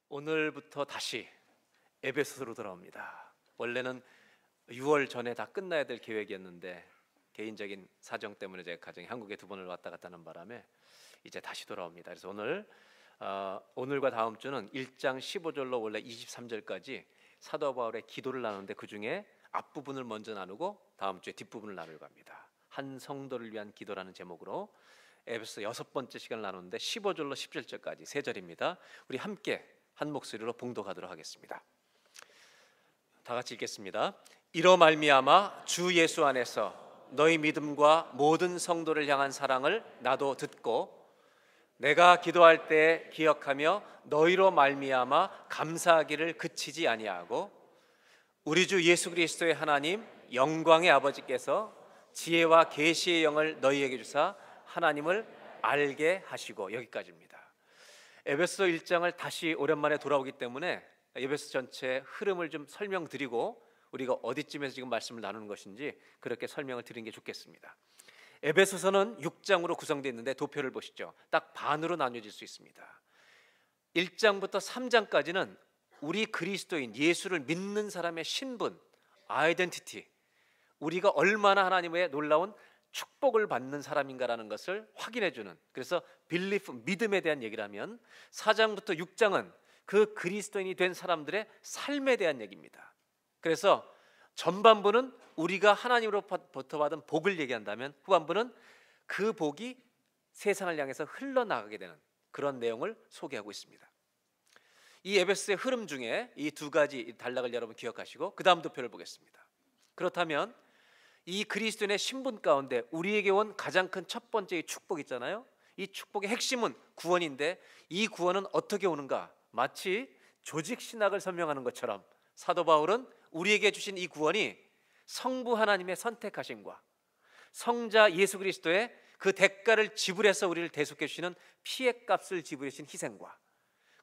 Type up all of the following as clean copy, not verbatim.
오늘부터 다시 에베소서로 돌아옵니다. 원래는 6월 전에 다 끝나야 될 계획이었는데 개인적인 사정 때문에 제가 가정에 한국에 2번을 왔다 갔다 하는 바람에 이제 다시 돌아옵니다. 그래서 오늘과 다음 주는 1장 15절로 원래 23절까지 사도 바울의 기도를 나누는데 그 중에 앞부분을 먼저 나누고 다음 주에 뒷부분을 나누려고 합니다. 한 성도를 위한 기도라는 제목으로 에베소 6번째 시간을 나누는데 15절로 17절까지 3절입니다. 우리 함께 한 목소리로 봉독하도록 하겠습니다. 다 같이 읽겠습니다. 이로 말미암아 주 예수 안에서 너희 믿음과 모든 성도를 향한 사랑을 나도 듣고 내가 기도할 때 기억하며 너희로 말미암아 감사하기를 그치지 아니하고 우리 주 예수 그리스도의 하나님 영광의 아버지께서 지혜와 계시의 영을 너희에게 주사 하나님을 알게 하시고, 여기까지입니다. 에베소 1장을 다시 오랜만에 돌아오기 때문에 에베소 전체 흐름을 좀 설명드리고 우리가 어디쯤에서 지금 말씀을 나누는 것인지 그렇게 설명을 드리는 게 좋겠습니다. 에베소서는 6장으로 구성되어 있는데 도표를 보시죠. 딱 반으로 나뉘어질 수 있습니다. 1장부터 3장까지는 우리 그리스도인 예수를 믿는 사람의 신분, 아이덴티티, 우리가 얼마나 하나님의 놀라운 축복을 받는 사람인가라는 것을 확인해주는, 그래서 빌리프, 믿음에 대한 얘기를 하면 4장부터 6장은 그 그리스도인이 된 사람들의 삶에 대한 얘기입니다. 그래서 전반부는 우리가 하나님으로부터 받은 복을 얘기한다면 후반부는 그 복이 세상을 향해서 흘러나가게 되는 그런 내용을 소개하고 있습니다. 이 에베소의 흐름 중에 이 두 가지 단락을 여러분 기억하시고 그 다음 도표를 보겠습니다. 그렇다면 이 그리스도인의 신분 가운데 우리에게 온 가장 큰 첫 번째 축복 있잖아요. 이 축복의 핵심은 구원인데 이 구원은 어떻게 오는가? 마치 조직 신학을 설명하는 것처럼 사도 바울은 우리에게 주신 이 구원이 성부 하나님의 선택하심과 성자 예수 그리스도의 그 대가를 지불해서 우리를 대속해 주시는 피의 값을 지불해 주신 희생과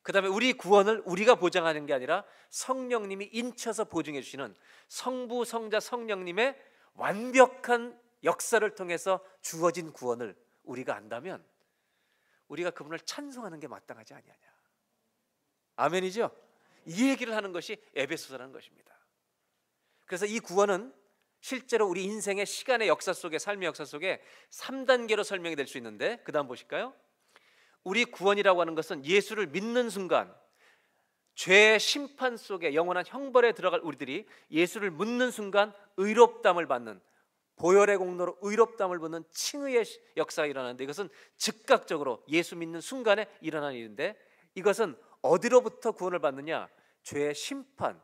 그 다음에 우리 구원을 우리가 보장하는 게 아니라 성령님이 인쳐서 보증해 주시는 성부 성자 성령님의 완벽한 역사를 통해서 주어진 구원을 우리가 안다면 우리가 그분을 찬송하는 게 마땅하지 아니하냐. 아멘이죠? 이 얘기를 하는 것이 에베소서라는 것입니다. 그래서 이 구원은 실제로 우리 인생의 시간의 역사 속에, 삶의 역사 속에 3단계로 설명이 될 수 있는데 그 다음 보실까요? 우리 구원이라고 하는 것은 예수를 믿는 순간 죄의 심판 속에 영원한 형벌에 들어갈 우리들이 예수를 믿는 순간 의롭다함을 받는, 보혈의 공로로 의롭다함을 받는 칭의의 역사가 일어나는데 이것은 즉각적으로 예수 믿는 순간에 일어나는 일인데 이것은 어디로부터 구원을 받느냐? 죄의 심판,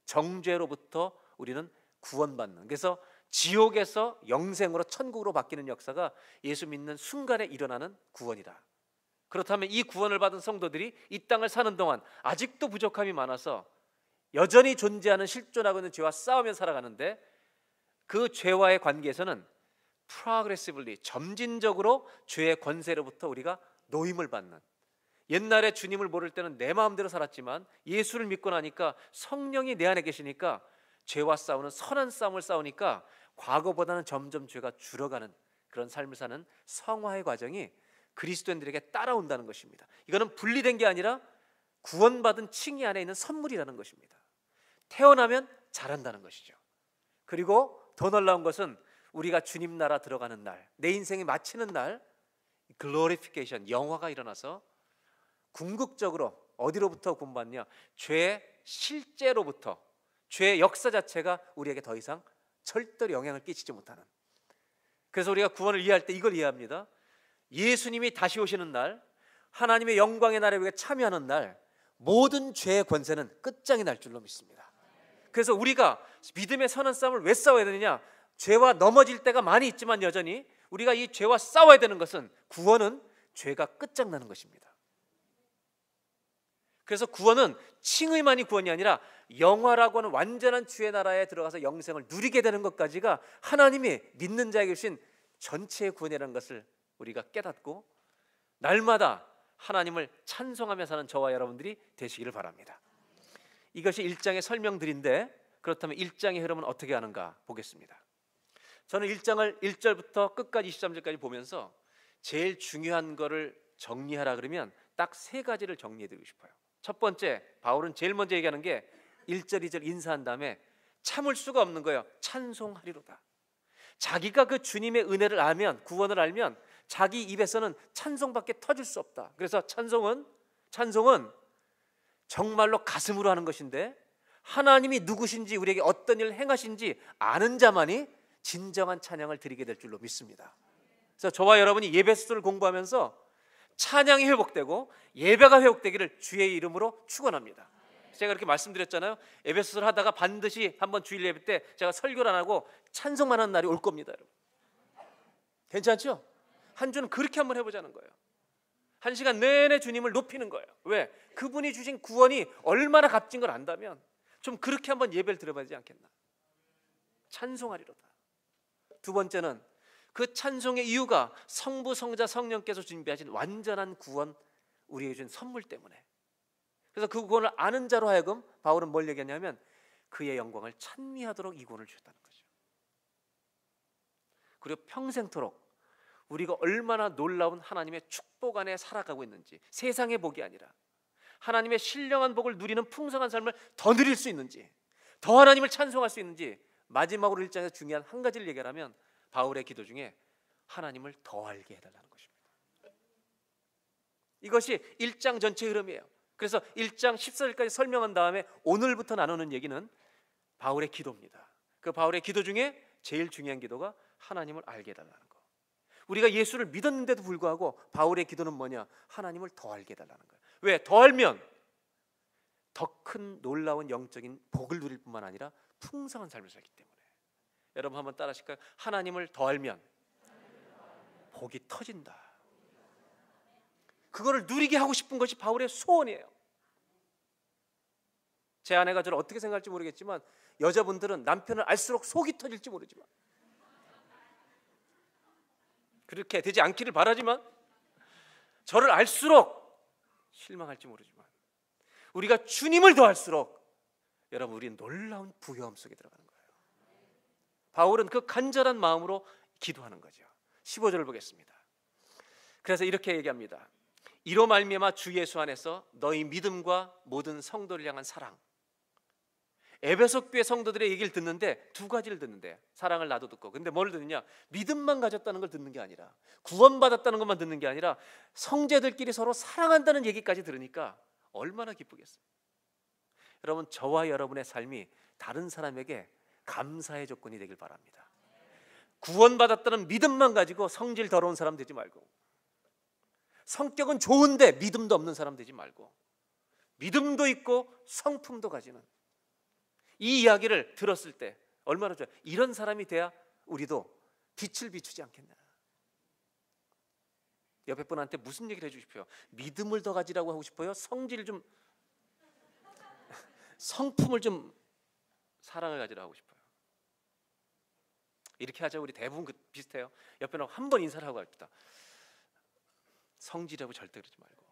정죄로부터 우리는 구원받는, 그래서 지옥에서 영생으로 천국으로 바뀌는 역사가 예수 믿는 순간에 일어나는 구원이다. 그렇다면 이 구원을 받은 성도들이 이 땅을 사는 동안 아직도 부족함이 많아서 여전히 존재하는 실존하고 있는 죄와 싸우며 살아가는데 그 죄와의 관계에서는 progressively, 점진적으로 죄의 권세로부터 우리가 노임을 받는, 옛날에 주님을 모를 때는 내 마음대로 살았지만 예수를 믿고 나니까 성령이 내 안에 계시니까 죄와 싸우는 선한 싸움을 싸우니까 과거보다는 점점 죄가 줄어가는 그런 삶을 사는 성화의 과정이 그리스도인들에게 따라온다는 것입니다. 이거는 분리된 게 아니라 구원받은 칭의 안에 있는 선물이라는 것입니다. 태어나면 잘한다는 것이죠. 그리고 더 놀라운 것은 우리가 주님 나라 들어가는 날, 내 인생이 마치는 날 글로리피케이션, 영화가 일어나서 궁극적으로 어디로부터 구원받냐? 죄의 실제로부터, 죄의 역사 자체가 우리에게 더 이상 절대로 영향을 끼치지 못하는, 그래서 우리가 구원을 이해할 때 이걸 이해합니다. 예수님이 다시 오시는 날, 하나님의 영광의 날에 우리가 참여하는 날 모든 죄의 권세는 끝장이 날 줄로 믿습니다. 그래서 우리가 믿음의 선한 싸움을 왜 싸워야 되느냐? 죄와 넘어질 때가 많이 있지만 여전히 우리가 이 죄와 싸워야 되는 것은, 구원은 죄가 끝장나는 것입니다. 그래서 구원은 칭의만이 구원이 아니라 영화라고 하는 완전한 주의 나라에 들어가서 영생을 누리게 되는 것까지가 하나님이 믿는 자에게 주신 전체의 구원이라는 것을 우리가 깨닫고 날마다 하나님을 찬송하며 사는 저와 여러분들이 되시기를 바랍니다. 이것이 1장의 설명들인데 그렇다면 1장의 흐름은 어떻게 하는가 보겠습니다. 저는 1장을 1절부터 끝까지 23절까지 보면서 제일 중요한 거를 정리하라 그러면 딱 3가지를 정리해 드리고 싶어요. 첫 번째, 바울은 제일 먼저 얘기하는 게 1절 2절 인사한 다음에 참을 수가 없는 거예요. 찬송하리로다. 자기가 그 주님의 은혜를 알면, 구원을 알면 자기 입에서는 찬송밖에 터질 수 없다. 그래서 찬송은 정말로 가슴으로 하는 것인데, 하나님이 누구신지, 우리에게 어떤 일을 행하신지 아는 자만이 진정한 찬양을 드리게 될 줄로 믿습니다. 그래서 저와 여러분이 예배서를 공부하면서 찬양이 회복되고 예배가 회복되기를 주의 이름으로 축원합니다. 제가 이렇게 말씀드렸잖아요. 에베소서를 하다가 반드시 한번 주일 예배 때 제가 설교를 안 하고 찬송만 하는 날이 올 겁니다, 여러분. 괜찮죠? 한 주는 그렇게 한번 해보자는 거예요. 한 시간 내내 주님을 높이는 거예요. 왜? 그분이 주신 구원이 얼마나 값진 걸 안다면 좀 그렇게 한번 예배를 드려봐야 되지 않겠나. 찬송하리로다. 두 번째는 그 찬송의 이유가 성부, 성자, 성령께서 준비하신 완전한 구원, 우리에게 준 선물 때문에. 그래서 그 구원을 아는 자로 하여금 바울은 뭘 얘기하냐면 그의 영광을 찬미하도록 이 구원을 주셨다는 거죠. 그리고 평생토록 우리가 얼마나 놀라운 하나님의 축복 안에 살아가고 있는지, 세상의 복이 아니라 하나님의 신령한 복을 누리는 풍성한 삶을 더 누릴 수 있는지, 더 하나님을 찬송할 수 있는지, 마지막으로 1장에서 중요한 한 가지를 얘기하면 바울의 기도 중에 하나님을 더 알게 해달라는 것입니다. 이것이 1장 전체 흐름이에요. 그래서 1장 14절까지 설명한 다음에 오늘부터 나누는 얘기는 바울의 기도입니다. 그 바울의 기도 중에 제일 중요한 기도가 하나님을 알게 해달라는 거. 우리가 예수를 믿었는데도 불구하고 바울의 기도는 뭐냐? 하나님을 더 알게 해달라는 거예요. 왜? 더 알면 더 큰 놀라운 영적인 복을 누릴 뿐만 아니라 풍성한 삶을 살기 때문에. 여러분 한번 따라 하실까요? 하나님을 더 알면 복이 터진다. 그거를 누리게 하고 싶은 것이 바울의 소원이에요. 제 아내가 저를 어떻게 생각할지 모르겠지만 여자분들은 남편을 알수록 속이 터질지 모르지만, 그렇게 되지 않기를 바라지만, 저를 알수록 실망할지 모르지만 우리가 주님을 더 알수록 여러분 우리는 놀라운 부여함 속에 들어가는 거예요. 바울은 그 간절한 마음으로 기도하는 거죠. 15절을 보겠습니다. 그래서 이렇게 얘기합니다. 이로 말미암아 주 예수 안에서 너희 믿음과 모든 성도를 향한 사랑. 에베소 교회 성도들의 얘기를 듣는데 두 가지를 듣는데, 사랑을 나도 듣고, 근데 뭘 듣느냐? 믿음만 가졌다는 걸 듣는 게 아니라, 구원받았다는 것만 듣는 게 아니라 성제들끼리 서로 사랑한다는 얘기까지 들으니까 얼마나 기쁘겠어요. 여러분, 저와 여러분의 삶이 다른 사람에게 감사의 조건이 되길 바랍니다. 구원받았다는 믿음만 가지고 성질 더러운 사람 되지 말고, 성격은 좋은데 믿음도 없는 사람 되지 말고, 믿음도 있고 성품도 가지는, 이 이야기를 들었을 때 얼마나 좋아요. 이런 사람이 돼야 우리도 빛을 비추지 않겠나. 옆에 분한테 무슨 얘기를 해주십시오. 믿음을 더 가지라고 하고 싶어요? 성질 좀, 성품을 좀, 사랑을 가지라고 하고 싶어요? 이렇게 하자. 우리 대부분 비슷해요. 옆에 나고 한 번 인사를 하고 갑시다. 성질하고 절대 그러지 말고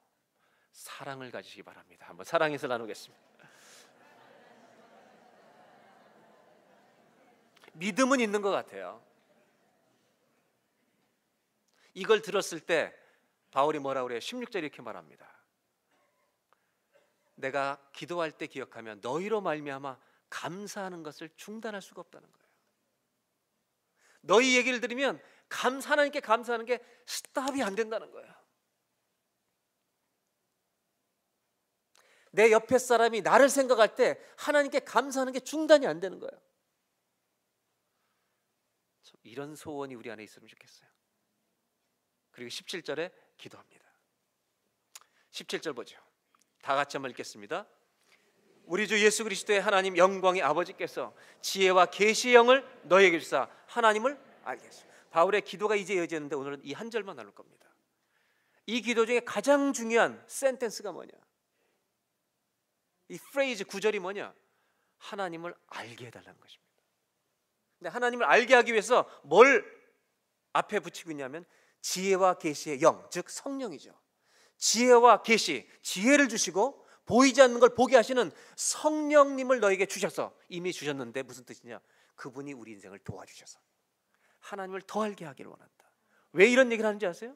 사랑을 가지시기 바랍니다. 한번 사랑해서 나누겠습니다. 믿음은 있는 것 같아요. 이걸 들었을 때 바울이 뭐라고 그래요? 16절에 이렇게 말합니다. 내가 기도할 때 기억하면 너희로 말미암아 감사하는 것을 중단할 수가 없다는 거예요. 너희 얘기를 들으면 하나님께 감사하는 게 스탑이 안 된다는 거예요. 내 옆에 사람이 나를 생각할 때 하나님께 감사하는 게 중단이 안 되는 거예요. 이런 소원이 우리 안에 있으면 좋겠어요. 그리고 17절에 기도합니다. 17절 보죠. 다 같이 한번 읽겠습니다. 우리 주 예수 그리스도의 하나님 영광의 아버지께서 지혜와 계시의 영을 너희에게 주사 하나님을 알게 하시고. 바울의 기도가 이제 이어지는데 오늘은 이 한 절만 나눌 겁니다. 이 기도 중에 가장 중요한 센텐스가 뭐냐? 이 프레이즈 구절이 뭐냐? 하나님을 알게 해달라는 것입니다. 근데 하나님을 알게 하기 위해서 뭘 앞에 붙이고 있냐면 지혜와 계시의 영, 즉 성령이죠. 지혜와 계시, 지혜를 주시고 보이지 않는 걸 보게 하시는 성령님을 너에게 주셔서, 이미 주셨는데 무슨 뜻이냐? 그분이 우리 인생을 도와주셔서 하나님을 더 알게 하기를 원한다. 왜 이런 얘기를 하는지 아세요?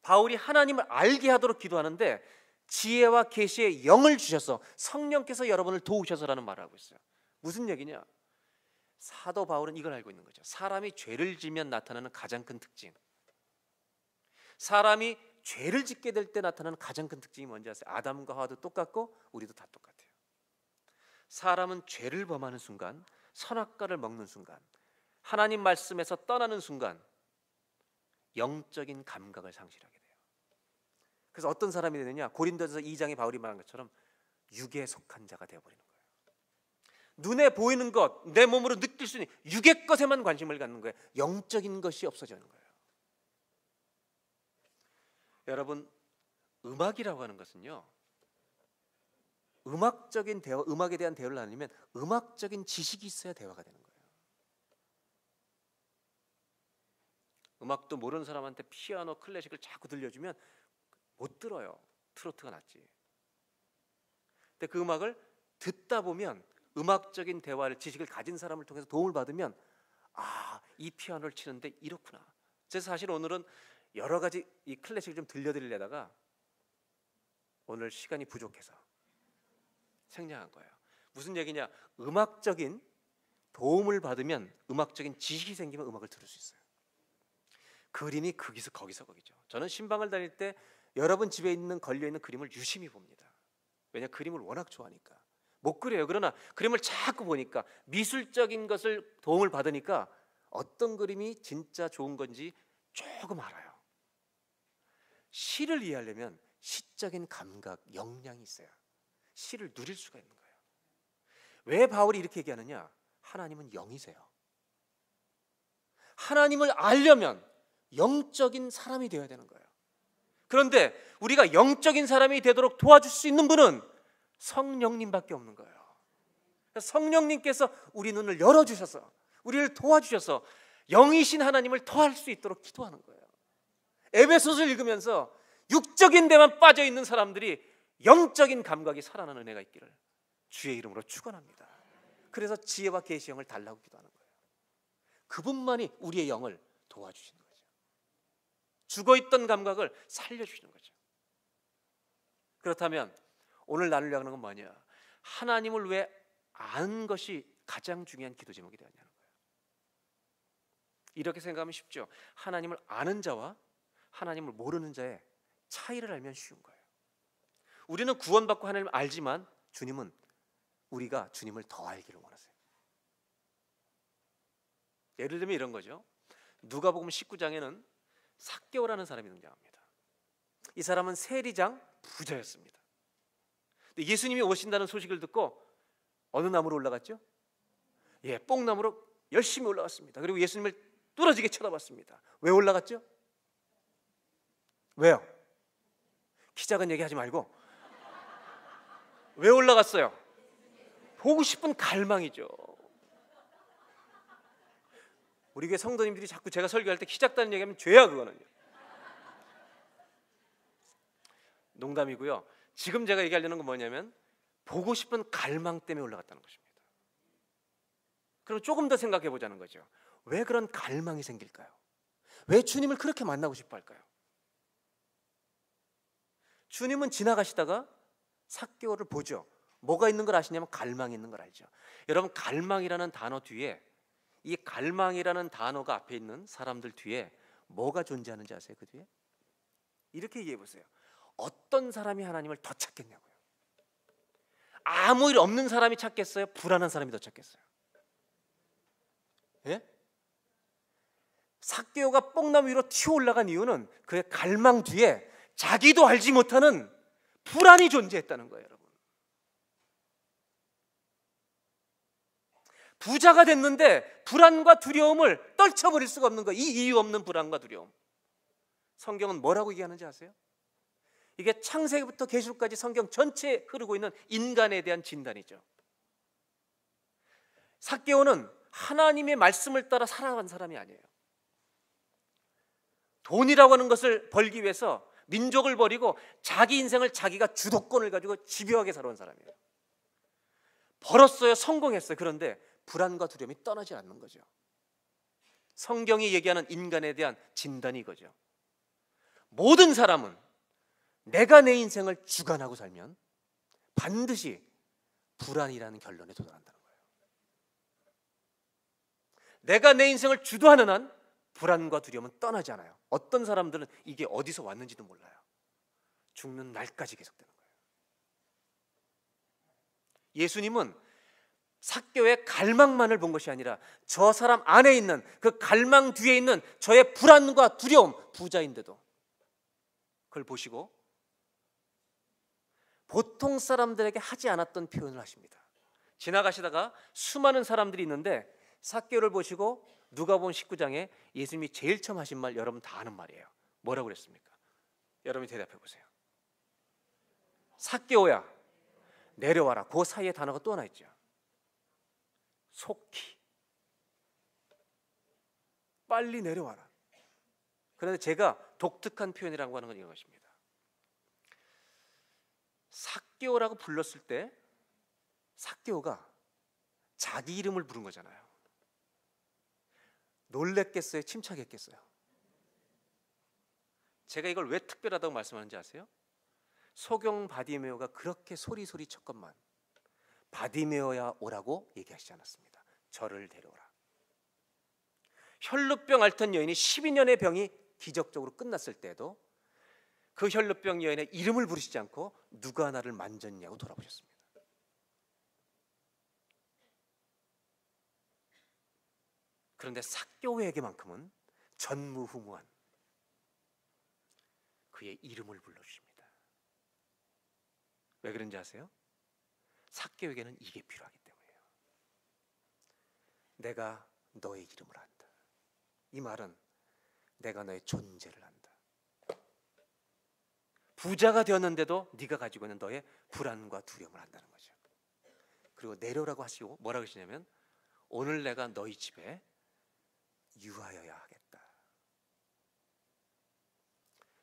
바울이 하나님을 알게 하도록 기도하는데 지혜와 계시의 영을 주셔서 성령께서 여러분을 도우셔서라는 말을 하고 있어요. 무슨 얘기냐? 사도 바울은 이걸 알고 있는 거죠. 사람이 죄를 지면 나타나는 가장 큰 특징, 사람이 죄를 짓게 될 때 나타나는 가장 큰 특징이 뭔지 아세요? 아담과 하와도 똑같고 우리도 다 똑같아요. 사람은 죄를 범하는 순간, 선악과를 먹는 순간, 하나님 말씀에서 떠나는 순간 영적인 감각을 상실하게 돼요. 그래서 어떤 사람이 되느냐? 고린도전서 2장에 바울이 말한 것처럼 육에 속한 자가 되어버리는 거예요. 눈에 보이는 것, 내 몸으로 느낄 수 있는 육의 것에만 관심을 갖는 거예요. 영적인 것이 없어지는 거예요. 여러분, 음악이라고 하는 것은요, 음악적인 대화, 음악에 대한 대화를 나누면 음악적인 지식이 있어야 대화가 되는 거예요. 음악도 모르는 사람한테 피아노, 클래식을 자꾸 들려주면 못 들어요. 트로트가 낫지. 근데 그 음악을 듣다 보면 음악적인 대화를, 지식을 가진 사람을 통해서 도움을 받으면 아, 이 피아노를 치는데 이렇구나. 그래서 사실 오늘은 여러 가지 이 클래식을 좀 들려드리려다가 오늘 시간이 부족해서 생략한 거예요. 무슨 얘기냐? 음악적인 도움을 받으면, 음악적인 지식이 생기면 음악을 들을 수 있어요. 그림이 거기서 거기죠. 저는 신방을 다닐 때 여러분 집에 있는 걸려있는 그림을 유심히 봅니다. 왜냐, 그림을 워낙 좋아하니까. 못 그려요. 그러나 그림을 자꾸 보니까, 미술적인 것을 도움을 받으니까 어떤 그림이 진짜 좋은 건지 조금 알아요. 시를 이해하려면 시적인 감각, 역량이 있어야 시를 누릴 수가 있는 거예요. 왜 바울이 이렇게 얘기하느냐? 하나님은 영이세요. 하나님을 알려면 영적인 사람이 되어야 되는 거예요. 그런데 우리가 영적인 사람이 되도록 도와줄 수 있는 분은 성령님밖에 없는 거예요. 성령님께서 우리 눈을 열어주셔서, 우리를 도와주셔서 영이신 하나님을 더할 수 있도록 기도하는 거예요. 에베소서를 읽으면서 육적인 데만 빠져있는 사람들이 영적인 감각이 살아나는 은혜가 있기를 주의 이름으로 축원합니다. 그래서 지혜와 계시 영을 달라고 기도하는 거예요. 그분만이 우리의 영을 도와주시는 거죠. 죽어있던 감각을 살려주시는 거죠. 그렇다면 오늘 나누려고 하는 건 뭐냐? 하나님을 왜 아는 것이 가장 중요한 기도 제목이 되었냐는 거예요. 이렇게 생각하면 쉽죠. 하나님을 아는 자와 하나님을 모르는 자의 차이를 알면 쉬운 거예요. 우리는 구원받고 하나님을 알지만 주님은, 우리가 주님을 더 알기를 원하세요. 예를 들면 이런 거죠. 누가복음 19장에는 삭개오라는 사람이 등장합니다. 이 사람은 세리장 부자였습니다. 근데 예수님이 오신다는 소식을 듣고 어느 나무로 올라갔죠? 뽕나무로 열심히 올라갔습니다. 그리고 예수님을 뚫어지게 쳐다봤습니다. 왜 올라갔죠? 왜요? 키 작은 얘기 하지 말고 왜 올라갔어요? 보고 싶은 갈망이죠. 우리 교회 성도님들이 자꾸 제가 설교할 때 키 작다는 얘기하면 죄야, 그거는요. 농담이고요. 지금 제가 얘기하려는 건 뭐냐면 보고 싶은 갈망 때문에 올라갔다는 것입니다. 그럼 조금 더 생각해 보자는 거죠. 왜 그런 갈망이 생길까요? 왜 주님을 그렇게 만나고 싶어 할까요? 주님은 지나가시다가 삭개오를 보죠. 뭐가 있는 걸 아시냐면 갈망이 있는 걸 알죠. 여러분, 갈망이라는 단어 뒤에, 이 갈망이라는 단어가 앞에 있는 사람들 뒤에 뭐가 존재하는지 아세요? 그 뒤에? 이렇게 얘기해 보세요. 어떤 사람이 하나님을 더 찾겠냐고요. 아무 일 없는 사람이 찾겠어요? 불안한 사람이 더 찾겠어요? 예? 삭개오가 뽕나무 위로 튀어 올라간 이유는 그의 갈망 뒤에 자기도 알지 못하는 불안이 존재했다는 거예요, 여러분. 부자가 됐는데 불안과 두려움을 떨쳐버릴 수가 없는 거예요. 이 이유 없는 불안과 두려움. 성경은 뭐라고 얘기하는지 아세요? 이게 창세기부터 계시록까지 성경 전체에 흐르고 있는 인간에 대한 진단이죠. 삭개오는 하나님의 말씀을 따라 살아간 사람이 아니에요. 돈이라고 하는 것을 벌기 위해서 민족을 버리고 자기 인생을, 자기가 주도권을 가지고 집요하게 살아온 사람이에요. 벌었어요. 성공했어요. 그런데 불안과 두려움이 떠나지 않는 거죠. 성경이 얘기하는 인간에 대한 진단이 이거죠. 모든 사람은 내가 내 인생을 주관하고 살면 반드시 불안이라는 결론에 도달한다는 거예요. 내가 내 인생을 주도하는 한 불안과 두려움은 떠나지 않아요. 어떤 사람들은 이게 어디서 왔는지도 몰라요. 죽는 날까지 계속되는 거예요. 예수님은 삭개오의 갈망만을 본 것이 아니라 저 사람 안에 있는 그 갈망 뒤에 있는 저의 불안과 두려움, 부자인데도 그걸 보시고 보통 사람들에게 하지 않았던 표현을 하십니다. 지나가시다가 수많은 사람들이 있는데 삭개오를 보시고 누가복음 19장에 예수님이 제일 처음 하신 말 여러분 다 아는 말이에요. 뭐라고 그랬습니까? 여러분이 대답해 보세요. 삭개오야 내려와라. 그 사이에 단어가 또 하나 있죠. 속히 빨리 내려와라. 그런데 제가 독특한 표현이라고 하는 건 이런 것입니다. 삭개오라고 불렀을 때 삭개오가 자기 이름을 부른 거잖아요. 놀랬겠어요? 침착했겠어요? 제가 이걸 왜 특별하다고 말씀하는지 아세요? 소경 바디메오가 그렇게 소리소리 쳤건만 바디메오야 오라고 얘기하시지 않았습니다. 저를 데려오라. 혈루병 앓던 여인이 12년의 병이 기적적으로 끝났을 때도 그 혈루병 여인의 이름을 부르시지 않고 누가 나를 만졌냐고 돌아보셨습니다. 그런데 삭개오에게만큼은 전무후무한 그의 이름을 불러주십니다. 왜 그런지 아세요? 삭개오에게는 이게 필요하기 때문이에요. 내가 너의 이름을 안다. 이 말은 내가 너의 존재를 안다. 부자가 되었는데도 네가 가지고 있는 너의 불안과 두려움을 안다는 거죠. 그리고 내려라고 하시고 뭐라고 하시냐면 오늘 내가 너희 집에 유하여야 하겠다.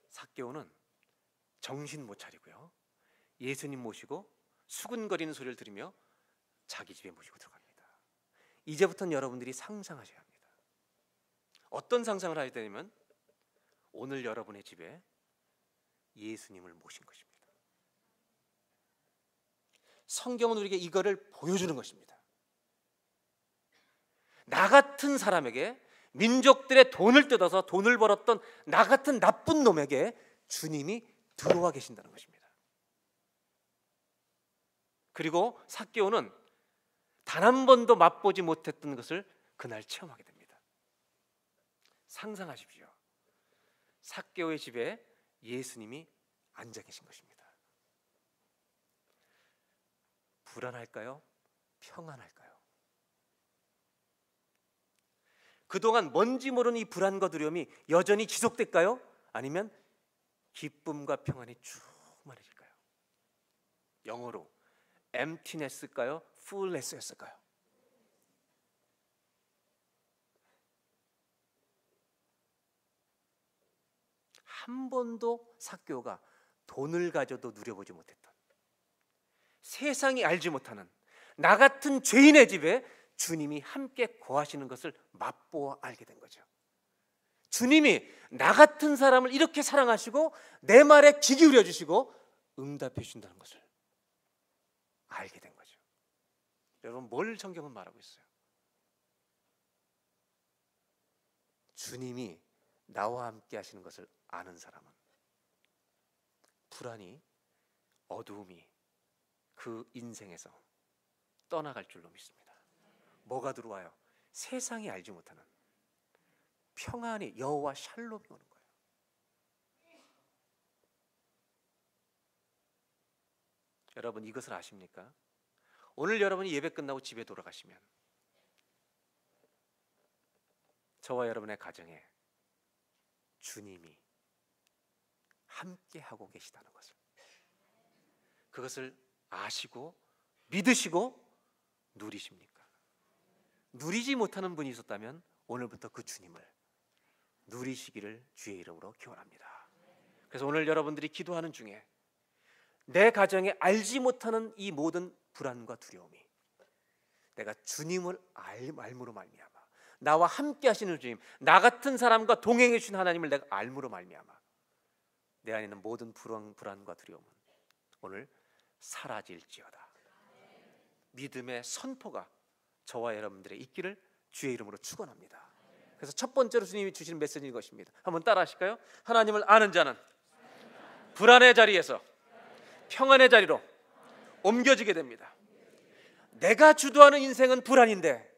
삭개오는 정신 못 차리고요. 예수님 모시고 수근거리는 소리를 들으며 자기 집에 모시고 들어갑니다. 이제부터는 여러분들이 상상하셔야 합니다. 어떤 상상을 하야 되냐면 오늘 여러분의 집에 예수님을 모신 것입니다. 성경은 우리에게 이거를 보여주는 것입니다. 나 같은 사람에게 민족들의 돈을 뜯어서 돈을 벌었던 나 같은 나쁜 놈에게 주님이 들어와 계신다는 것입니다. 그리고 삭개오는 단 한 번도 맛보지 못했던 것을 그날 체험하게 됩니다. 상상하십시오. 삭개오의 집에 예수님이 앉아 계신 것입니다. 불안할까요? 평안할까요? 그동안 뭔지 모르는 이 불안과 두려움이 여전히 지속될까요? 아니면 기쁨과 평안이 충만해질까요? 영어로 emptiness일까요? fullness였을까요? 한 번도 삭개오가 돈을 가져도 누려보지 못했던, 세상이 알지 못하는 나 같은 죄인의 집에 주님이 함께 거하시는 것을 맛보아 알게 된 거죠. 주님이 나 같은 사람을 이렇게 사랑하시고 내 말에 귀 기울여 주시고 응답해 주신다는 것을 알게 된 거죠. 여러분, 뭘 성경은 말하고 있어요? 주님이 나와 함께 하시는 것을 아는 사람은 불안이, 어두움이 그 인생에서 떠나갈 줄로 믿습니다. 뭐가 들어와요? 세상이 알지 못하는 평안이, 여호와 샬롬이 오는 거예요. 여러분, 이것을 아십니까? 오늘 여러분이 예배 끝나고 집에 돌아가시면 저와 여러분의 가정에 주님이 함께 하고 계시다는 것을, 그것을 아시고 믿으시고 누리십니까? 누리지 못하는 분이 있었다면 오늘부터 그 주님을 누리시기를 주의 이름으로 기원합니다. 그래서 오늘 여러분들이 기도하는 중에 내 가정에 알지 못하는 이 모든 불안과 두려움이 내가 주님을 알므로 말미암아, 나와 함께 하시는 주님, 나 같은 사람과 동행해 주신 하나님을 내가 알므로 말미암아 내 안에 있는 모든 불안과 두려움은 오늘 사라질지어다. 믿음의 선포가 저와 여러분들의 있기를 주의 이름으로 축원합니다. 그래서 첫 번째로 주님이 주시는 메시지는 이것입니다. 한번 따라 하실까요? 하나님을 아는 자는 불안의 자리에서 평안의 자리로 옮겨지게 됩니다. 내가 주도하는 인생은 불안인데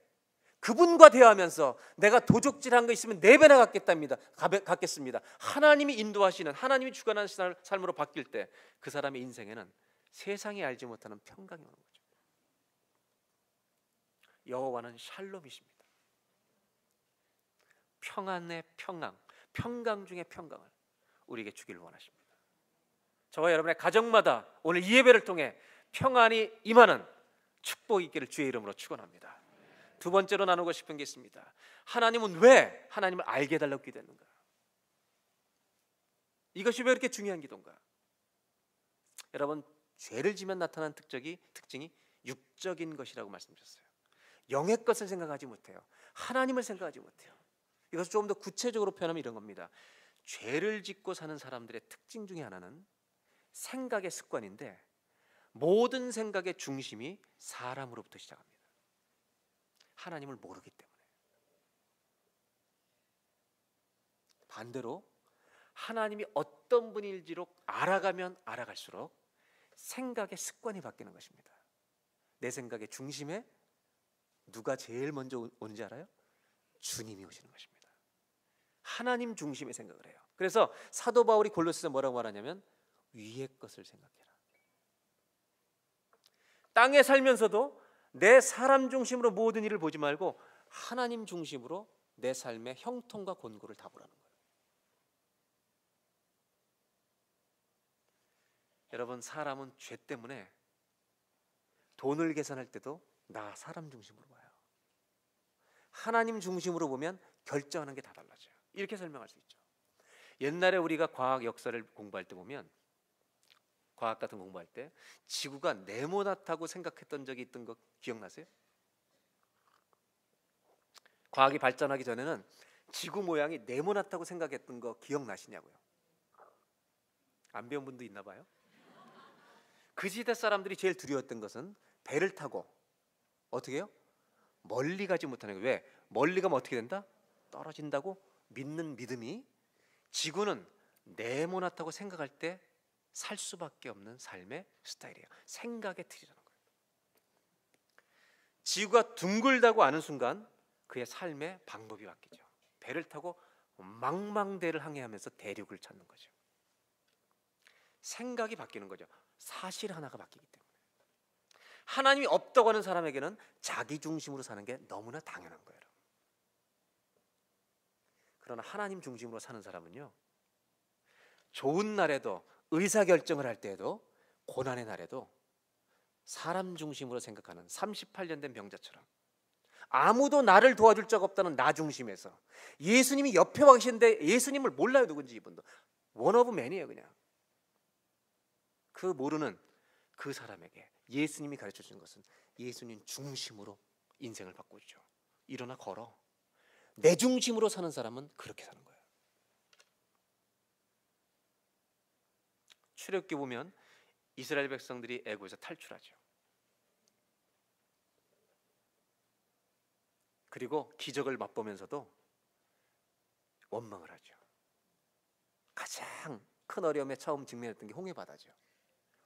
그분과 대화하면서 내가 도적질한 거 있으면 4배나 갖겠습니다. 하나님이 인도하시는, 하나님이 주관하는 삶으로 바뀔 때 그 사람의 인생에는 세상이 알지 못하는 평강이 오는 거죠. 여호와는 샬롬이십니다. 평안의 평강, 평강 중에 평강을 우리에게 주기를 원하십니다. 저와 여러분의 가정마다 오늘 이 예배를 통해 평안이 임하는 축복이 있기를 주의 이름으로 축원합니다. 두 번째로 나누고 싶은 게 있습니다. 하나님은 왜 하나님을 알게 해달라고 기도했는가? 이것이 왜 이렇게 중요한 기도인가? 여러분, 죄를 지면 나타나는 특징이 육적인 것이라고 말씀드렸어요. 영의 것을 생각하지 못해요. 하나님을 생각하지 못해요. 이것을 조금 더 구체적으로 표현하면 이런 겁니다. 죄를 짓고 사는 사람들의 특징 중에 하나는 생각의 습관인데 모든 생각의 중심이 사람으로부터 시작합니다. 하나님을 모르기 때문에. 반대로 하나님이 어떤 분일지로 알아가면 알아갈수록 생각의 습관이 바뀌는 것입니다. 내 생각의 중심에 누가 제일 먼저 오는지 알아요? 주님이 오시는 것입니다. 하나님 중심의 생각을 해요. 그래서 사도 바울이 골로새서 뭐라고 말하냐면 위의 것을 생각해라. 땅에 살면서도 내 사람 중심으로 모든 일을 보지 말고 하나님 중심으로 내 삶의 형통과 곤고를 다 보라는 거예요. 여러분, 사람은 죄 때문에 돈을 계산할 때도 나 사람 중심으로 봐요. 하나님 중심으로 보면 결정하는 게 다 달라져요. 이렇게 설명할 수 있죠. 옛날에 우리가 과학 역사를 공부할 때 보면, 과학 같은 공부할 때 지구가 네모나다고 생각했던 적이 있던 거 기억나세요? 과학이 발전하기 전에는 지구 모양이 네모나다고 생각했던 거 기억나시냐고요? 안 배운 분도 있나 봐요. 그 시대 사람들이 제일 두려웠던 것은 배를 타고 어떻게 해요? 멀리 가지 못하는 거예요. 왜? 멀리 가면 어떻게 된다? 떨어진다고 믿는 믿음이 지구는 네모나다고 생각할 때 살 수밖에 없는 삶의 스타일이에요. 생각의 틀이라는 거예요. 지구가 둥글다고 아는 순간 그의 삶의 방법이 바뀌죠. 배를 타고 망망대를 항해하면서 대륙을 찾는 거죠. 생각이 바뀌는 거죠. 사실 하나가 바뀌기 때문에. 하나님이 없다고 하는 사람에게는 자기 중심으로 사는 게 너무나 당연한 거예요. 그러나 하나님 중심으로 사는 사람은요, 좋은 날에도 의사결정을 할 때에도 고난의 날에도 사람 중심으로 생각하는 38년 된 병자처럼 아무도 나를 도와줄 자가 없다는 나 중심에서 예수님이 옆에 와 계시는데 예수님을 몰라요. 누군지 이분도 원 오브 맨이에요. 그냥 그 모르는 그 사람에게 예수님이 가르쳐 주는 것은 예수님 중심으로 인생을 바꾸죠. 일어나 걸어. 내 중심으로 사는 사람은 그렇게 사는 거예요. 출애굽기 보면 이스라엘 백성들이 애굽에서 탈출하죠. 그리고 기적을 맛보면서도 원망을 하죠. 가장 큰 어려움에 처음 직면했던 게 홍해바다죠.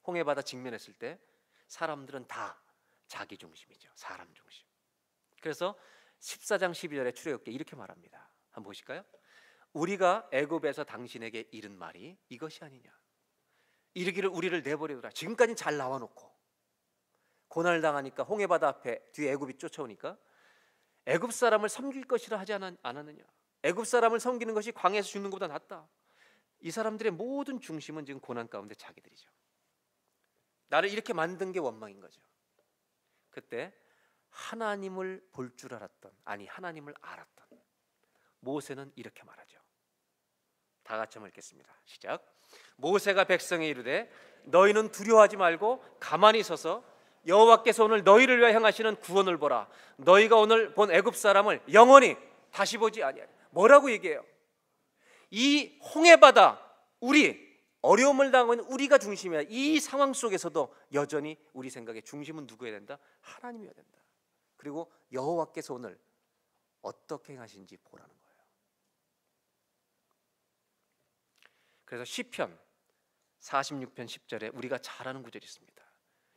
홍해바다 직면했을 때 사람들은 다 자기 중심이죠. 사람 중심. 그래서 14장 12절에 출애굽기 이렇게 말합니다. 한번 보실까요? 우리가 애굽에서 당신에게 이른 말이 이것이 아니냐. 이르기를 우리를 내버려두라. 지금까지는 잘 나와놓고 고난을 당하니까 홍해바다 앞에 뒤에 애굽이 쫓아오니까 애굽 사람을 섬길 것이라 하지 않았느냐. 애굽 사람을 섬기는 것이 광야에서 죽는 것보다 낫다. 이 사람들의 모든 중심은 지금 고난 가운데 자기들이죠. 나를 이렇게 만든 게 원망인 거죠. 그때 하나님을 볼 줄 알았던, 아니 하나님을 알았던 모세는 이렇게 말하죠. 다 같이 한번 읽겠습니다. 시작. 모세가 백성에 이르되 너희는 두려워하지 말고 가만히 서서 여호와께서 오늘 너희를 위하여 행하시는 구원을 보라. 너희가 오늘 본 애굽 사람을 영원히 다시 보지 아니하리라. 뭐라고 얘기해요? 이 홍해바다, 우리 어려움을 당하고 있는 우리가 중심이야. 이 상황 속에서도 여전히 우리 생각의 중심은 누구여야 된다? 하나님이어야 된다. 그리고 여호와께서 오늘 어떻게 행하신지 보라는 거예요. 그래서 시편 46편 10절에 우리가 잘 아는 구절이 있습니다.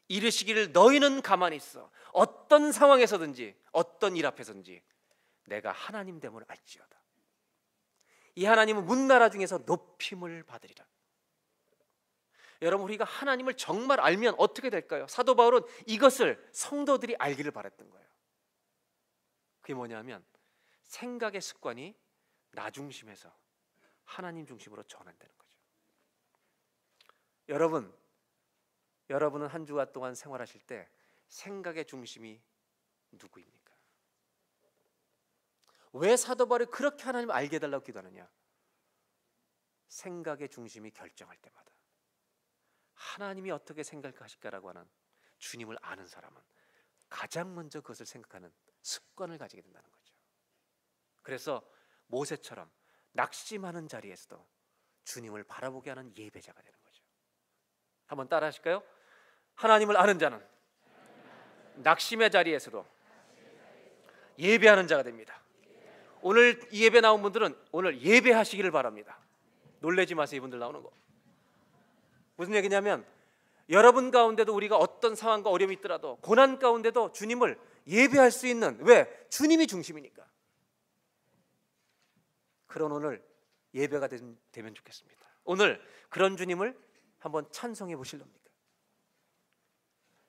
이르시기를 너희는 가만히 있어. 어떤 상황에서든지 어떤 일 앞에서든지 내가 하나님 됨을 알지어다. 이 하나님은 문나라 중에서 높임을 받으리라. 여러분, 우리가 하나님을 정말 알면 어떻게 될까요? 사도 바울은 이것을 성도들이 알기를 바랬던 거예요. 그게 뭐냐면 생각의 습관이 나 중심에서 하나님 중심으로 전환되는 거죠. 여러분은 한 주간 동안 생활하실 때 생각의 중심이 누구입니까? 왜 사도 바울이 그렇게 하나님을 알게 해달라고 기도하느냐? 생각의 중심이 결정할 때마다 하나님이 어떻게 생각하실까라고 하는 주님을 아는 사람은 가장 먼저 그것을 생각하는 습관을 가지게 된다는 거죠. 그래서 모세처럼 낙심하는 자리에서도 주님을 바라보게 하는 예배자가 되는 거죠. 한번 따라 하실까요? 하나님을 아는 자는 낙심의 자리에서도 예배하는 자가 됩니다. 오늘 이 예배 나온 분들은 오늘 예배하시기를 바랍니다. 놀라지 마세요. 이분들 나오는 거 무슨 얘기냐면 여러분 가운데도 우리가 어떤 상황과 어려움이 있더라도 고난 가운데도 주님을 예배할 수 있는, 왜? 주님이 중심이니까. 그런 오늘 예배가 되면 좋겠습니다. 오늘 그런 주님을 한번 찬송해 보실랍니까?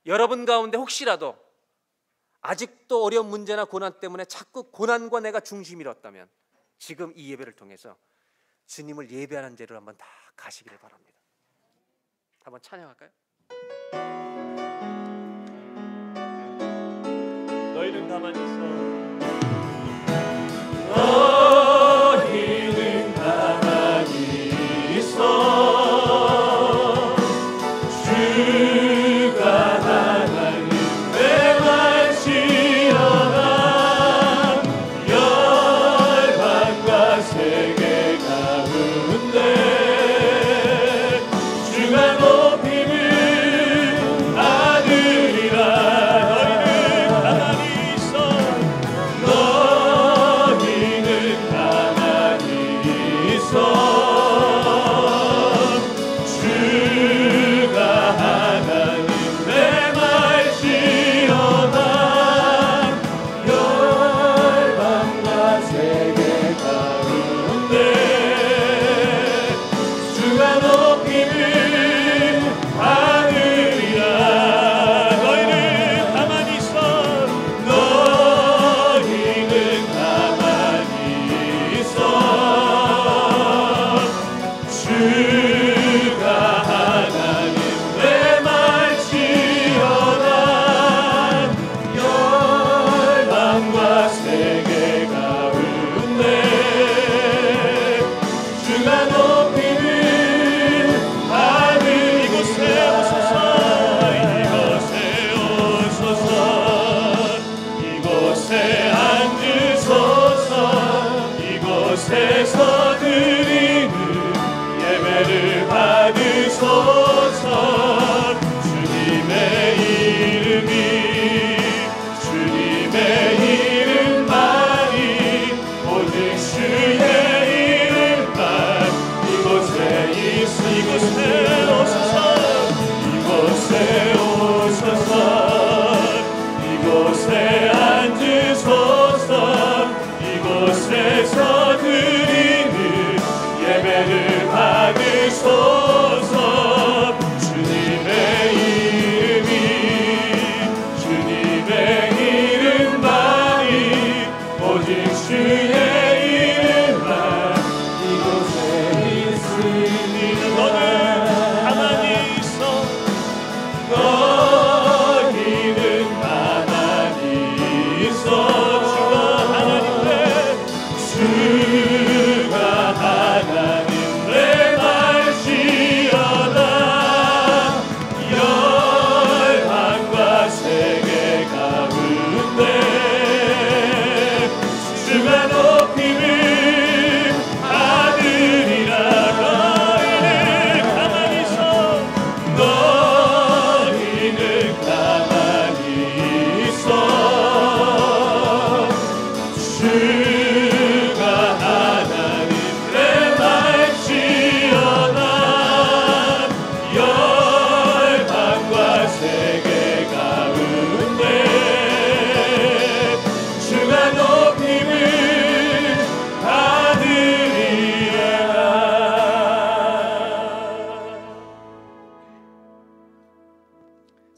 여러분 가운데 혹시라도 아직도 어려운 문제나 고난 때문에 자꾸 고난과 내가 중심이 잃었다면 지금 이 예배를 통해서 주님을 예배하는 자리로 한번 다 가시기를 바랍니다. 한번 찬양할까요? 너희는 가만히 있어. 너희는 가만히 있어. 주가 하나님 맹활지어다. 열방과 세계 가운데 주가 높임을 받으리라. 너희는 가만히 있어.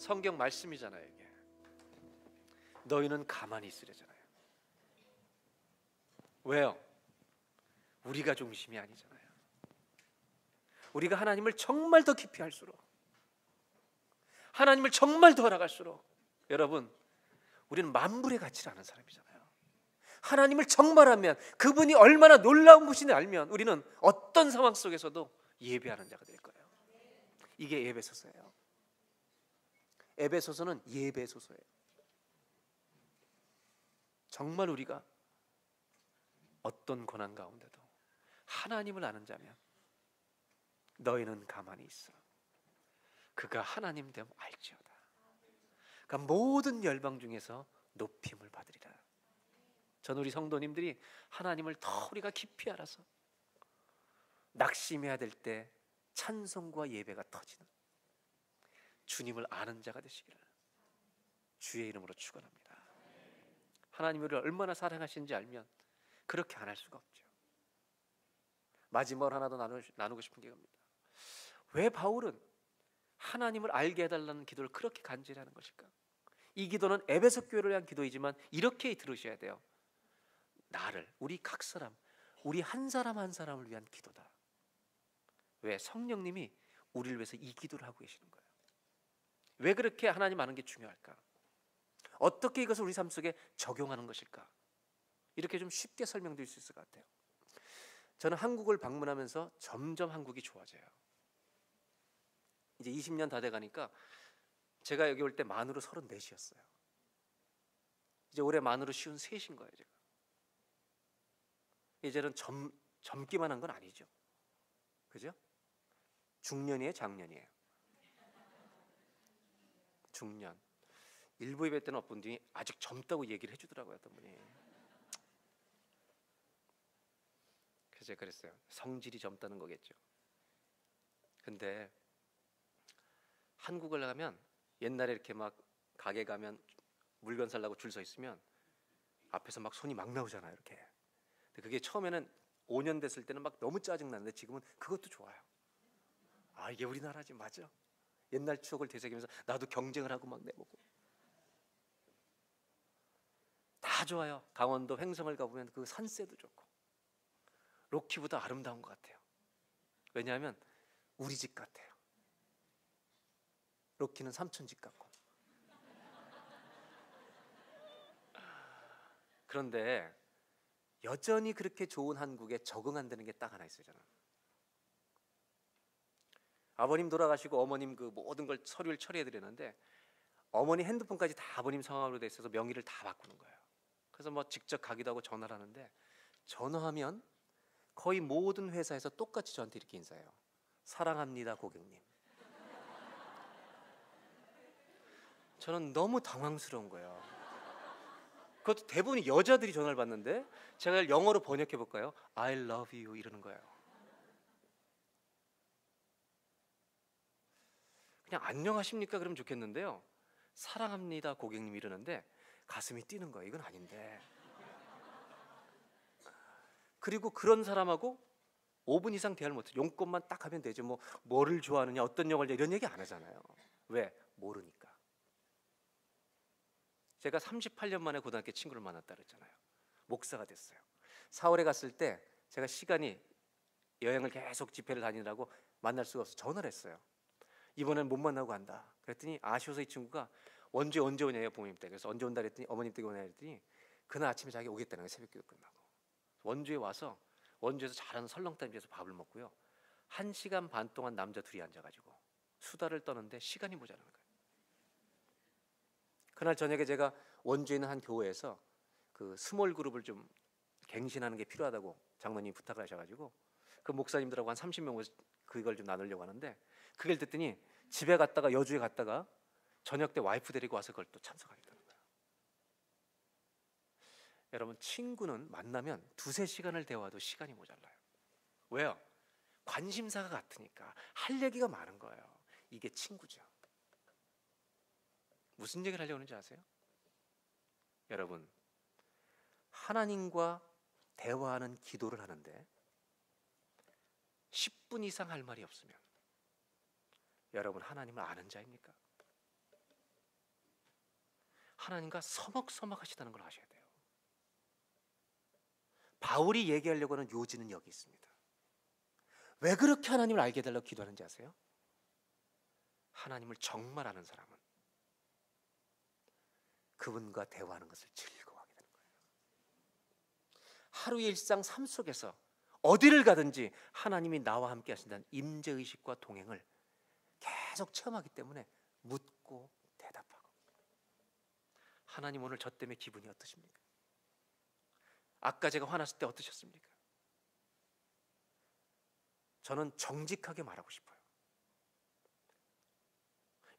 성경 말씀이잖아요. 이게 너희는 가만히 있으려잖아요. 왜요? 우리가 중심이 아니잖아요. 우리가 하나님을 정말 더 깊이 할수록, 하나님을 정말 더 알아갈수록, 여러분, 우리는 만불의 가치를 아는 사람이잖아요. 하나님을 정말 알면, 그분이 얼마나 놀라운 분인지 알면 우리는 어떤 상황 속에서도 예배하는 자가 될 거예요. 이게 에베소서예요. 에베소서는 예배소서예요. 정말 우리가 어떤 고난 가운데도 하나님을 아는 자면 너희는 가만히 있어. 그가 하나님 됨 알지어다. 그러니까 모든 열방 중에서 높임을 받으리라. 전 우리 성도님들이 하나님을 더 우리가 깊이 알아서 낙심해야 될 때 찬송과 예배가 터지는 주님을 아는 자가 되시기를 주의 이름으로 축원합니다. 하나님이 우리를 얼마나 사랑하시는지 알면 그렇게 안 할 수가 없죠. 마지막으로 하나 더 나누고 싶은 게 겁니다. 왜 바울은 하나님을 알게 해달라는 기도를 그렇게 간절히 하는 것일까? 이 기도는 에베소 교회를 위한 기도이지만 이렇게 들으셔야 돼요. 나를, 우리 각 사람, 우리 한 사람 한 사람을 위한 기도다. 왜? 성령님이 우리를 위해서 이 기도를 하고 계시는 거예요. 왜 그렇게 하나님 아는 게 중요할까? 어떻게 이것을 우리 삶 속에 적용하는 것일까? 이렇게 좀 쉽게 설명드릴 수 있을 것 같아요. 저는 한국을 방문하면서 점점 한국이 좋아져요. 이제 20년 다 돼가니까 제가 여기 올 때 만으로 34이었어요. 이제 올해 만으로 53인 거예요. 제가 이제는 젊기만 한 건 아니죠. 그죠? 중년이에요, 장년이에요? 중년. 일부 예배 때는 어떤 분이 아직 젊다고 얘기를 해주더라고요. 어떤 분이. 그래서 제가 그랬어요. 성질이 젊다는 거겠죠. 근데 한국을 가면 옛날에 이렇게 막 가게 가면 물건 살라고 줄 서 있으면 앞에서 막 손이 막 나오잖아요. 이렇게. 근데 그게 처음에는 5년 됐을 때는 막 너무 짜증나는데 지금은 그것도 좋아요. 아, 이게 우리나라지, 맞아. 옛날 추억을 되새기면서 나도 경쟁을 하고 막 내보고 다 좋아요. 강원도 횡성을 가보면 그 산세도 좋고 로키보다 아름다운 것 같아요. 왜냐하면 우리 집 같아요. 로키는 삼촌 집 같고. 그런데 여전히 그렇게 좋은 한국에 적응 안 되는 게 딱 하나 있어요. 저는 아버님 돌아가시고 어머님 그 모든 걸 서류를 처리해 드렸는데 어머니 핸드폰까지 다 아버님 성함으로 돼 있어서 명의를 다 바꾸는 거예요. 그래서 뭐 직접 가기도 하고 전화를 하는데 전화하면 거의 모든 회사에서 똑같이 저한테 이렇게 인사해요. 사랑합니다, 고객님. 저는 너무 당황스러운 거예요. 그것도 대부분 여자들이 전화를 받는데 제가 영어로 번역해 볼까요? I love you 이러는 거예요. 그냥 안녕하십니까 그러면 좋겠는데요. 사랑합니다, 고객님 이러는데 가슴이 뛰는 거예요. 이건 아닌데. 그리고 그런 사람하고 5분 이상 대화를 못해. 용건만 딱 하면 되죠. 뭐 뭐를 좋아하느냐, 어떤 영화를 이런 얘기 안 하잖아요. 왜? 모르니까. 제가 38년 만에 고등학교 친구를 만났다 그랬잖아요. 목사가 됐어요. 4월에 갔을 때 제가 시간이 여행을 계속 집회를 다니느라고 만날 수가 없어서 전화를 했어요. 이번엔 못 만나고 간다. 그랬더니 아쉬워서 이 친구가 언제 오냐요, 부모님 때. 그래서 언제 온다 그랬더니 어머님 댁에 오냐 그랬더니 그날 아침에 자기 오겠다는 거예요. 새벽기도 끝나고. 원주에 와서 원주에서 잘하는 설렁탕 집에서 밥을 먹고요. 1시간 반 동안 남자 둘이 앉아가지고 수다를 떠는데 시간이 모자라는 거예요. 그날 저녁에 제가 원주에 있는 한 교회에서 그 스몰 그룹을 좀 갱신하는 게 필요하다고 장로님이 부탁을 하셔가지고 그 목사님들하고 한 30명 모여서 그걸 좀 나누려고 하는데 그걸 듣더니 집에 갔다가 여주에 갔다가 저녁 때 와이프 데리고 와서 그걸 또 참석하겠다는 거예요. 여러분, 친구는 만나면 2-3시간을 대화도 시간이 모자라요. 왜요? 관심사가 같으니까 할 얘기가 많은 거예요. 이게 친구죠. 무슨 얘기를 하려고 하는지 아세요? 여러분, 하나님과 대화하는 기도를 하는데 10분 이상 할 말이 없으면 여러분 하나님을 아는 자입니까? 하나님과 서먹서먹하시다는 걸 아셔야 돼요. 바울이 얘기하려고 하는 요지는 여기 있습니다. 왜 그렇게 하나님을 알게 해달라고 기도하는지 아세요? 하나님을 정말 아는 사람은 그분과 대화하는 것을 즐거워하게 되는 거예요. 하루의 일상 삶 속에서 어디를 가든지 하나님이 나와 함께 하신다는 임재의식과 동행을 계속 체험하기 때문에 묻고 대답하고. 하나님 오늘 저 때문에 기분이 어떠십니까? 아까 제가 화났을 때 어떠셨습니까? 저는 정직하게 말하고 싶어요.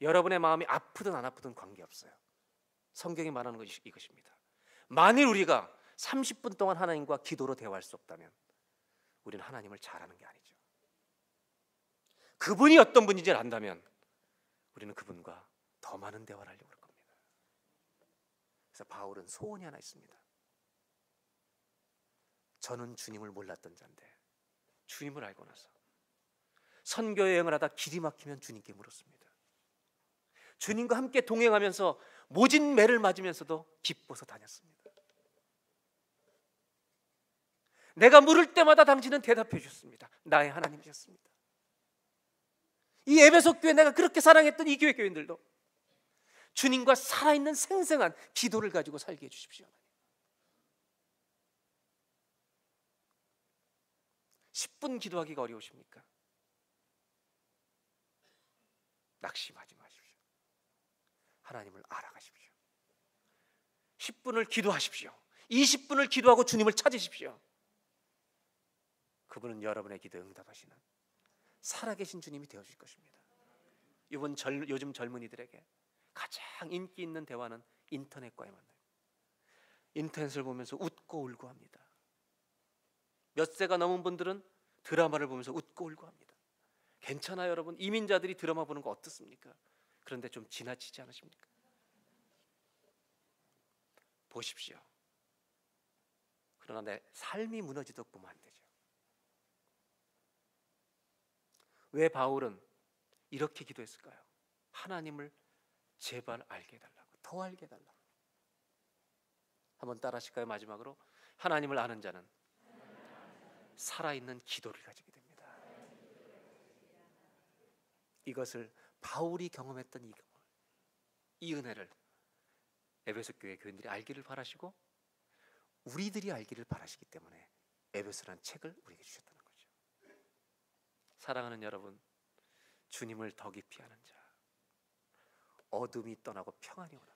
여러분의 마음이 아프든 안 아프든 관계없어요. 성경이 말하는 것이 이것입니다. 만일 우리가 30분 동안 하나님과 기도로 대화할 수 없다면 우리는 하나님을 잘 아는 게 아니죠. 그분이 어떤 분인지를 안다면 우리는 그분과 더 많은 대화를 하려고 할 겁니다. 그래서 바울은 소원이 하나 있습니다. 저는 주님을 몰랐던 자인데 주님을 알고 나서 선교 여행을 하다 길이 막히면 주님께 물었습니다. 주님과 함께 동행하면서 모진 매를 맞으면서도 기뻐서 다녔습니다. 내가 물을 때마다 당신은 대답해 주셨습니다. 나의 하나님이셨습니다. 이 에베소 교회, 내가 그렇게 사랑했던 이 교회 교인들도 주님과 살아있는 생생한 기도를 가지고 살게 해주십시오. 10분 기도하기가 어려우십니까? 낙심하지 마십시오. 하나님을 알아가십시오. 10분을 기도하십시오. 20분을 기도하고 주님을 찾으십시오. 그분은 여러분의 기도에 응답하시는 살아계신 주님이 되어줄 것입니다. 요즘 젊은이들에게 가장 인기 있는 대화는 인터넷과의 만나요. 인터넷을 보면서 웃고 울고 합니다. 몇 세가 넘은 분들은 드라마를 보면서 웃고 울고 합니다. 괜찮아요, 여러분. 이민자들이 드라마 보는 거 어떻습니까? 그런데 좀 지나치지 않으십니까? 보십시오. 그러나 내 삶이 무너지도록 보면 안 되죠. 왜 바울은 이렇게 기도했을까요? 하나님을 제발 알게 해달라고, 더 알게 해달라고. 한번 따라 하실까요? 마지막으로, 하나님을 아는 자는 살아있는 기도를 가지게 됩니다. 이것을 바울이 경험했던 이 은혜를 에베소 교회 교인들이 알기를 바라시고 우리들이 알기를 바라시기 때문에 에베소라는 책을 우리에게 주셨다는 거죠. 사랑하는 여러분, 주님을 더 깊이 아는 자, 어둠이 떠나고 평안이 오는,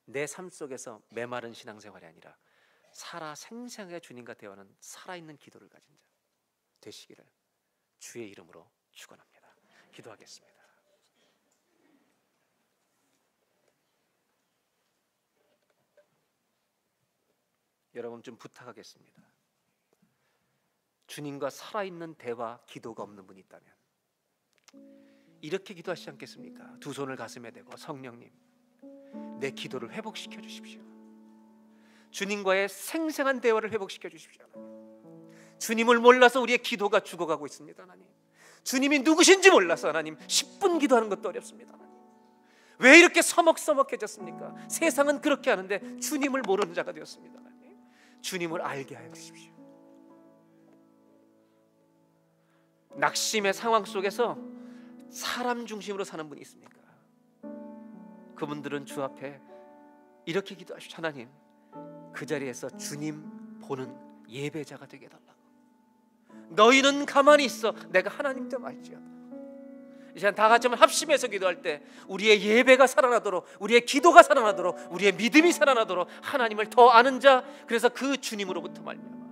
내 삶 속에서 메마른 신앙생활이 아니라 살아 생생하게 주님과 대화하는 살아있는 기도를 가진 자 되시기를 주의 이름으로 축원합니다. 기도하겠습니다. 여러분 좀 부탁하겠습니다. 주님과 살아있는 대화, 기도가 없는 분이 있다면 이렇게 기도하시지 않겠습니까? 두 손을 가슴에 대고, 성령님, 내 기도를 회복시켜 주십시오. 주님과의 생생한 대화를 회복시켜 주십시오. 주님을 몰라서 우리의 기도가 죽어가고 있습니다. 하나님, 주님이 누구신지 몰라서 하나님 10분 기도하는 것도 어렵습니다. 하나님, 왜 이렇게 서먹서먹해졌습니까? 세상은 그렇게 하는데 주님을 모르는 자가 되었습니다. 하나님, 주님을 알게 하여 주십시오. 낙심의 상황 속에서 사람 중심으로 사는 분이 있습니까? 그분들은 주 앞에 이렇게 기도하십시오. 하나님, 그 자리에서 주님 보는 예배자가 되게 해달라고. 너희는 가만히 있어, 내가 하나님 좀 알지어다. 이 시간 다 같이 한번 합심해서 기도할 때 우리의 예배가 살아나도록, 우리의 기도가 살아나도록, 우리의 믿음이 살아나도록 하나님을 더 아는 자, 그래서 그 주님으로부터 말미암아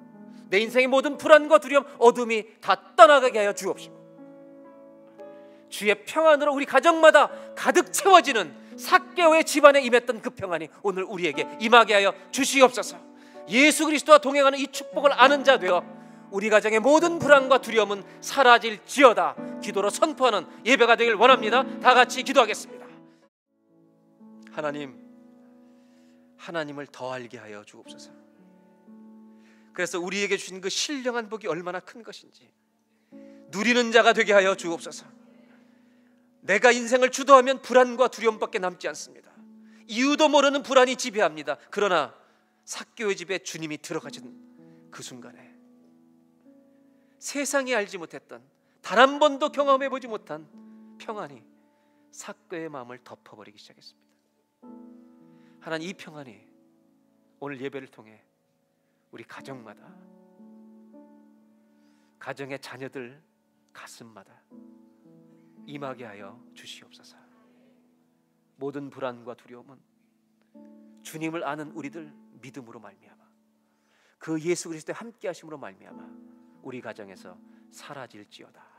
내 인생의 모든 불안과 두려움, 어둠이 다 떠나가게 하여 주옵시고, 주의 평안으로 우리 가정마다 가득 채워지는 삭개오의 집안에 임했던 그 평안이 오늘 우리에게 임하게 하여 주시옵소서. 예수 그리스도와 동행하는 이 축복을 아는 자 되어 우리 가정의 모든 불안과 두려움은 사라질지어다 기도로 선포하는 예배가 되길 원합니다. 다 같이 기도하겠습니다. 하나님, 하나님을 더 알게 하여 주옵소서. 그래서 우리에게 주신 그 신령한 복이 얼마나 큰 것인지 누리는 자가 되게 하여 주옵소서. 내가 인생을 주도하면 불안과 두려움밖에 남지 않습니다. 이유도 모르는 불안이 지배합니다. 그러나 삭개오의 집에 주님이 들어가신 그 순간에 세상이 알지 못했던, 단 한 번도 경험해 보지 못한 평안이 삭개오의 마음을 덮어버리기 시작했습니다. 하나님, 이 평안이 오늘 예배를 통해 우리 가정마다, 가정의 자녀들 가슴마다 임하게 하여 주시옵소서. 모든 불안과 두려움은 주님을 아는 우리들 믿음으로 말미암아, 그 예수 그리스도의 함께 하심으로 말미암아 우리 가정에서 사라질지어다.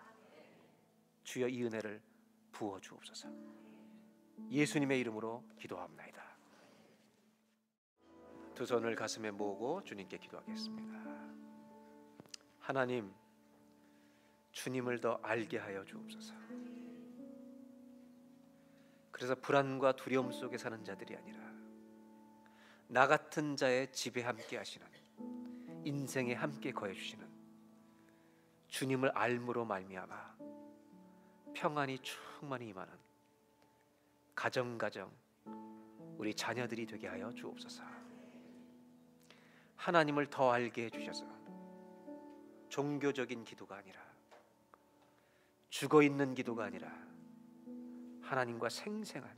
주여, 이 은혜를 부어 주옵소서. 예수님의 이름으로 기도합나이다. 두 손을 가슴에 모으고 주님께 기도하겠습니다. 하나님, 주님을 더 알게 하여 주옵소서. 그래서 불안과 두려움 속에 사는 자들이 아니라 나 같은 자의 집에 함께 하시는, 인생에 함께 거해 주시는 주님을 알므로 말미암아 평안이 충만히 임하는 가정 우리 자녀들이 되게 하여 주옵소서. 하나님을 더 알게 해주셔서 종교적인 기도가 아니라, 죽어있는 기도가 아니라 하나님과 생생한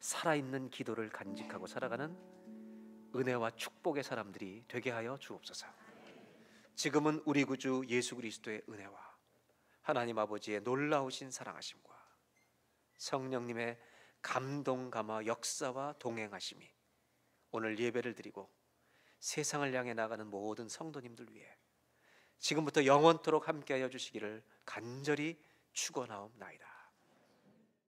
살아있는 기도를 간직하고 살아가는 은혜와 축복의 사람들이 되게 하여 주옵소서. 지금은 우리 구주 예수 그리스도의 은혜와 하나님 아버지의 놀라우신 사랑하심과 성령님의 감동 감화 역사와 동행하심이 오늘 예배를 드리고 세상을 향해 나가는 모든 성도님들 위해 지금부터 영원토록 함께하여 주시기를 간절히 축원하옵나이다.